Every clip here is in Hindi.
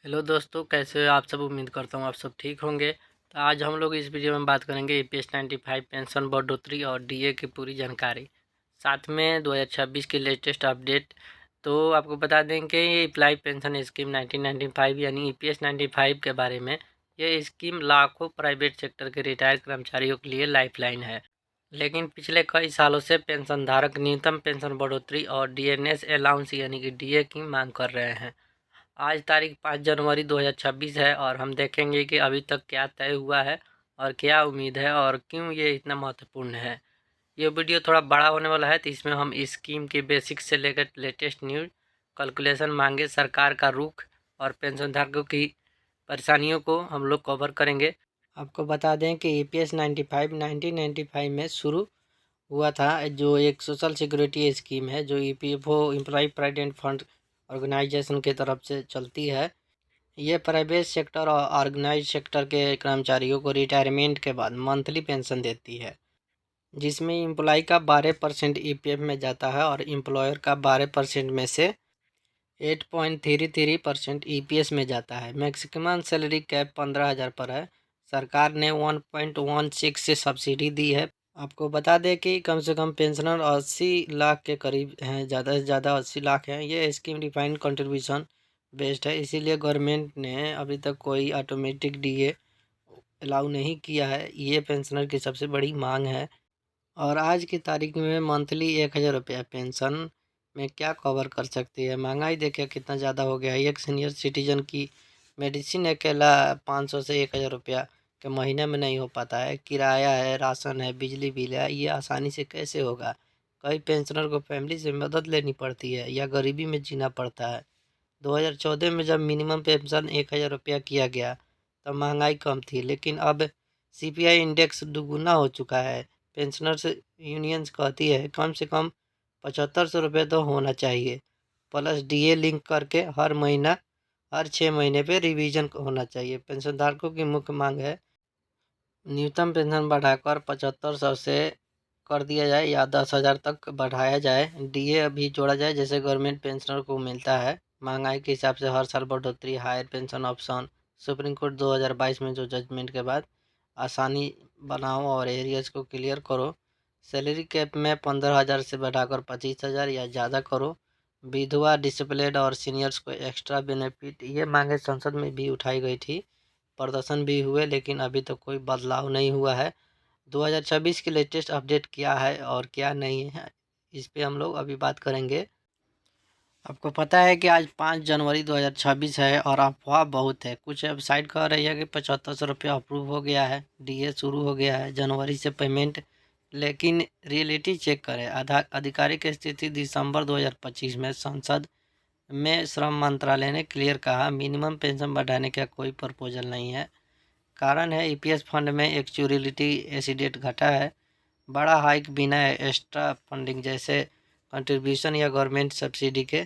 हेलो दोस्तों, कैसे हो आप सब। उम्मीद करता हूँ आप सब ठीक होंगे। तो आज हम लोग इस वीडियो में बात करेंगे ईपीएस 95 पेंशन बढ़ोतरी और डीए की पूरी जानकारी, साथ में 2026 की लेटेस्ट अपडेट। तो आपको बता दें कि ये अप्लाई पेंशन स्कीम 1995 यानी ईपीएस 95 के बारे में, ये स्कीम लाखों प्राइवेट सेक्टर के रिटायर्ड कर्मचारियों के लिए लाइफलाइन है। लेकिन पिछले कई सालों से पेंशनधारक न्यूनतम पेंशन बढ़ोतरी और डीएनएस अलाउंस यानी कि डीए की मांग कर रहे हैं। आज तारीख 5 जनवरी 2026 है और हम देखेंगे कि अभी तक क्या तय हुआ है और क्या उम्मीद है और क्यों ये इतना महत्वपूर्ण है। ये वीडियो थोड़ा बड़ा होने वाला है, तो इसमें हम इस स्कीम के बेसिक्स से लेकर लेटेस्ट न्यूज, कैलकुलेशन, मांगे, सरकार का रुख और पेंशनधारकों की परेशानियों को हम लोग कवर करेंगे। आपको बता दें कि ईपीएस 95 1995 में शुरू हुआ था, जो एक सोशल सिक्योरिटी स्कीम है जो EPFO employ provident fund organisation की तरफ से चलती है। ये प्राइवेट सेक्टर और ऑर्गेनाइज सेक्टर के कर्मचारियों को रिटायरमेंट के बाद मंथली पेंशन देती है, जिसमें एम्प्लॉय का 12% ईपीएफ में जाता है और एम्प्लॉयर का 12% में से 8.33% ईपीएस में जाता है। मैक्सिमम सैलरी कैप 15,000 पर है। सरकार ने 1.16 से सब्सिडी दी है। आपको बता दें कि कम से कम पेंशनर 80 लाख के करीब हैं, ज़्यादा से ज़्यादा 80 लाख हैं। ये स्कीम डिफाइंड कंट्रीब्यूशन बेस्ड है, इसीलिए गवर्नमेंट ने अभी तक कोई ऑटोमेटिक डीए अलाउ नहीं किया है। ये पेंशनर की सबसे बड़ी मांग है। और आज की तारीख में मंथली 1,000 रुपया पेंशन में क्या कवर कर सकती है। महंगाई देखिए कितना ज़्यादा हो गया है। एक सीनियर सिटीजन की मेडिसिन अकेला 500 से 1,000 रुपया के महीने में नहीं हो पाता है। किराया है, राशन है, बिजली बिल है, ये आसानी से कैसे होगा। कई पेंशनर को फैमिली से मदद लेनी पड़ती है या गरीबी में जीना पड़ता है। 2014 में जब मिनिमम पेंशन 1,000 रुपया किया गया तब महंगाई कम थी, लेकिन अब सीपीआई इंडेक्स दुगुना हो चुका है। पेंशनर्स यूनियंस कहती है कम से कम 7,500 रुपये तो होना चाहिए, प्लस डीए लिंक करके हर महीना, हर 6 महीने पे रिवीजन होना चाहिए। पेंशनधारकों की मुख्य मांग है न्यूनतम पेंशन बढ़ाकर 7,500 से कर दिया जाए या 10,000 तक बढ़ाया जाए। डीए अभी जोड़ा जाए जैसे गवर्नमेंट पेंशनर को मिलता है। महंगाई के हिसाब से हर साल बढ़ोतरी, higher pension option. Supreme court 2022 में जो जजमेंट के बाद आसानी बनाओ और एरियर्स को क्लियर करो। सैलरी कैप में 15,000 से बढ़ाकर 25,000 या ज़्यादा करो। विधवा, डिसेबल्ड और सीनियर्स को एक्स्ट्रा बेनिफिट, ये मांगे संसद में भी उठाई गई थी, प्रदर्शन भी हुए, लेकिन अभी तक कोई बदलाव नहीं हुआ है। 2026 की लेटेस्ट अपडेट क्या है और क्या नहीं है, इस पे हम लोग अभी बात करेंगे। आपको पता है कि आज 5 जनवरी 2026 है और अफवाह बहुत है। कुछ वेबसाइट कह रही है कि 7,500 रुपया अप्रूव हो गया है, डीए शुरू हो गया है, जनवरी से पेमेंट। लेकिन रियलिटी चेक करें। आधिकारिक स्थिति दिसंबर 2025 में संसद में श्रम मंत्रालय ने क्लियर कहा मिनिमम पेंशन बढ़ाने का कोई प्रपोजल नहीं है। कारण है ईपीएस फंड में एक्चुअलिटी एसिडेट घटा है। बड़ा हाइक बिना एक्स्ट्रा फंडिंग जैसे कंट्रीब्यूशन या गवर्नमेंट सब्सिडी के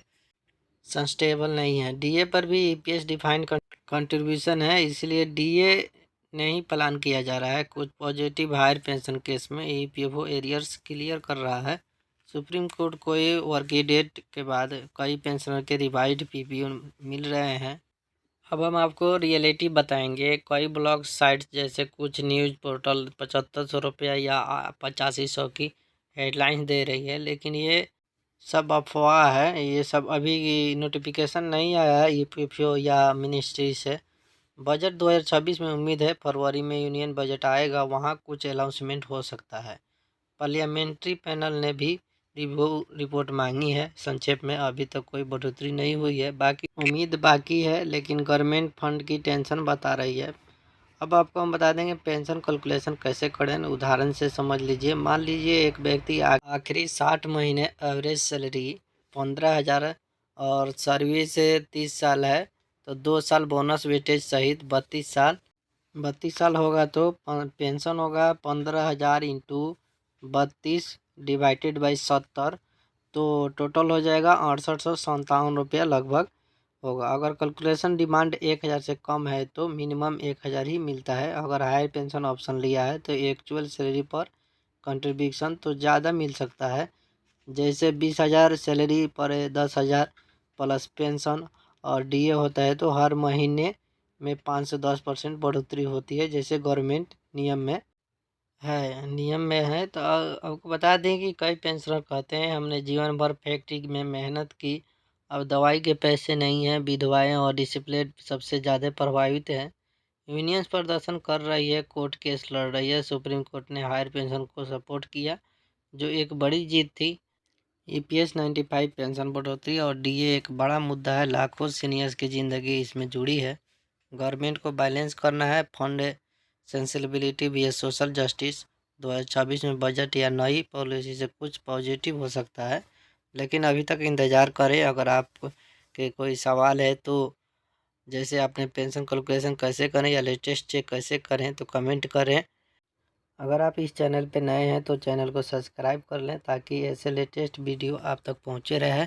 सस्टेनेबल नहीं है। डीए पर भी ईपीएस डिफाइंड कंट्रीब्यूशन है, इसलिए डीए नहीं प्लान किया जा रहा है। कुछ पॉजिटिव हायर पेंशन केस में ईपीएफओ एरियर्स क्लियर कर रहा है। सुप्रीम कोर्ट को ये वर्किंग डेट के बाद कई पेंशनर के रिवाइज्ड पीपीओ मिल रहे हैं। अब हम आपको रियलिटी बताएंगे। कई ब्लॉग साइट्स जैसे कुछ न्यूज़ पोर्टल 7,500 रुपया या 8500 की हेडलाइंस दे रही है, लेकिन ये सब अफवाह है। ये सब अभी नोटिफिकेशन नहीं आया है ईपीएफओ या मिनिस्ट्री से। बजट 2026 में उम्मीद है फरवरी में यूनियन बजट आएगा, वहाँ कुछ अनाउंसमेंट हो सकता है। पार्लियामेंट्री पैनल ने भी रिव्यू रिपोर्ट मांगी है। संक्षेप में अभी तक कोई बढ़ोतरी नहीं हुई है, बाकी उम्मीद बाकी है, लेकिन गवर्नमेंट फंड की टेंशन बता रही है। अब आपको हम बता देंगे पेंशन कैलकुलेशन कैसे करें, उदाहरण से समझ लीजिए। मान लीजिए एक व्यक्ति आखिरी 60 महीने एवरेज सैलरी 15,000 और सर्विस 30 साल है, तो 2 साल बोनस वेटेज सहित 32 साल होगा, तो पेंशन होगा 15,000 इंटू 32 डिवाइडेड बाई 70, तो टोटल हो जाएगा 6857 रुपया लगभग होगा। अगर कैलकुलेशन डिमांड 1,000 से कम है तो मिनिमम 1,000 ही मिलता है। अगर हायर पेंशन ऑप्शन लिया है तो एक्चुअल सैलरी पर कंट्रीब्यूशन तो ज़्यादा मिल सकता है, जैसे 20,000 सैलरी पर 10,000 प्लस पेंशन। और डीए होता है तो हर महीने में 5 से 10% बढ़ोतरी होती है, जैसे गवर्नमेंट नियम में है। तो आपको बता दें कि कई पेंशनर कहते हैं हमने जीवन भर फैक्ट्री में मेहनत की, अब दवाई के पैसे नहीं हैं। विधवाएं और डिसेबल्ड सबसे ज़्यादा प्रभावित हैं। यूनियंस प्रदर्शन कर रही है, कोर्ट केस लड़ रही है। सुप्रीम कोर्ट ने हायर पेंशन को सपोर्ट किया, जो एक बड़ी जीत थी। ईपीएस 95 पेंशन बढ़ोतरी और डीए एक बड़ा मुद्दा है। लाखों सीनियर्स की ज़िंदगी इसमें जुड़ी है। गवर्नमेंट को बैलेंस करना है, फंड सेंसिबिलिटी भी है, सोशल जस्टिस। 2026 में बजट या नई पॉलिसी से कुछ पॉजिटिव हो सकता है, लेकिन अभी तक इंतज़ार करें। अगर आप के कोई सवाल है तो जैसे आपने पेंशन कैलकुलेशन कैसे करें या लेटेस्ट चेक कैसे करें तो कमेंट करें। अगर आप इस चैनल पे नए हैं तो चैनल को सब्सक्राइब कर लें, ताकि ऐसे लेटेस्ट वीडियो आप तक पहुंचे रहे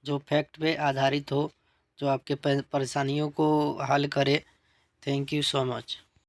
जो फैक्ट पे आधारित हो, जो आपके परेशानियों को हल करे। Thank you so much.